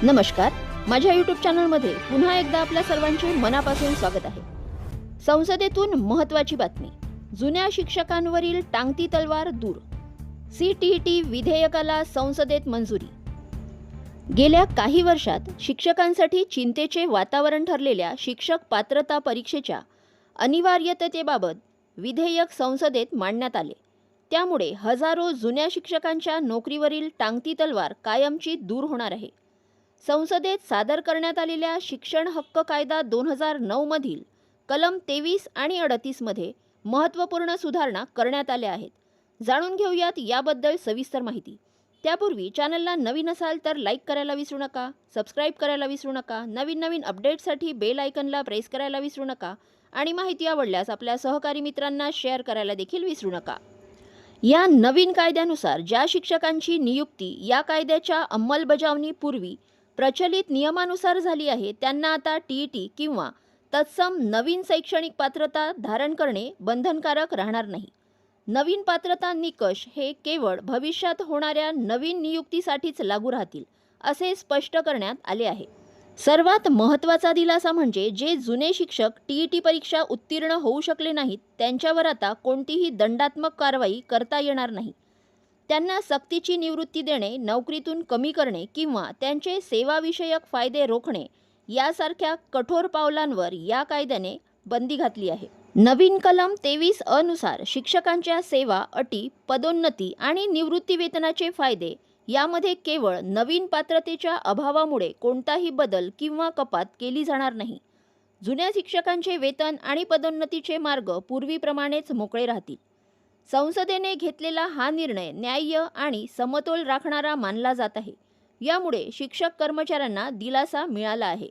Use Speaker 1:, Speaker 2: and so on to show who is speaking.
Speaker 1: नमस्कार, माझ्या यूट्यूब चॅनलमध्ये पुन्हा एकदा आपल्या सर्वांचे मनापासून स्वागत आहे। संसदेतून महत्त्वाची बातमी, जुन्या शिक्षकांवरील टांगती तलवार दूर। CTET विधेयकाला संसदेत मंजुरी। गेल्या काही वर्षात शिक्षकांसाठी चिंतेचे वातावरण ठरलेल्या शिक्षक पात्रता परीक्षेच्या अनिवार्यतेबाबत विधेयक संसदेत मांडण्यात आले। त्यामुळे हजारो जुन्या शिक्षकांच्या नोकरीवरील टांगती तलवार कायमची दूर होणार आहे। संसदेत सादर करण्यात आलेल्या शिक्षण हक्क कायदा 2009 मधील कलम 23 आणि 38 मध्ये महत्त्वपूर्ण सुधारणा करण्यात आल्या आहेत। जाणून घेऊयात याबद्दल सविस्तर माहिती। त्यापूर्वी चॅनलला नवीन असाल तर लाईक करायला विसरू नका, सबस्क्राईब करायला विसरू नका, नवीन अपडेट्ससाठी बेल आयकॉनला प्रेस करायला विसरू नका आणि माहिती आवडल्यास आपल्या सहकारी मित्रांना शेअर करायला देखील विसरू नका। या नवीन कायद्यानुसार ज्या शिक्षकांची नियुक्ती या कायद्याच्या अंमलबजावणीपूर्वी प्रचलित नियमानुसार झाली आहे त्यांना आता TET किंवा तत्सम नवीन शैक्षणिक पात्रता धारण करणे बंधनकारक राहणार नाही। नवीन पात्रता निकष हे केवळ भविष्यात होणाऱ्या नवीन नियुक्तीसाठीच लागू राहतील असे स्पष्ट करण्यात आले आहे। सर्वात महत्त्वाचा दिलासा म्हणजे जे जुने शिक्षक TET परीक्षा उत्तीर्ण होऊ शकले नाहीत त्यांच्यावर आता कोणतीही दंडात्मक कारवाई करता येणार नाही। त्यांना सक्तीची निवृत्ती देणे, नोकरीतून कमी करणे किंवा त्यांचे सेवाविषयक फायदे रोखणे यासारख्या कठोर पावलांवर या कायद्याने बंदी घातली आहे। नवीन कलम 23 नुसार शिक्षकांच्या सेवा अटी, पदोन्नती आणि निवृत्ती वेतनाचे फायदे यामध्ये केवळ नवीन पात्रतेच्या अभावामुळे कोणताही बदल किंवा कपात केली जाणार नाही। जुन्या शिक्षकांचे वेतन आणि पदोन्नतीचे मार्ग पूर्वीप्रमाणेच मोकळे राहतील। संसदेने घेतलेला हा निर्णय न्याय्य आणि समतोल राखणारा मानला जात आहे। यामुळे शिक्षक कर्मचाऱ्यांना दिलासा मिळाला आहे।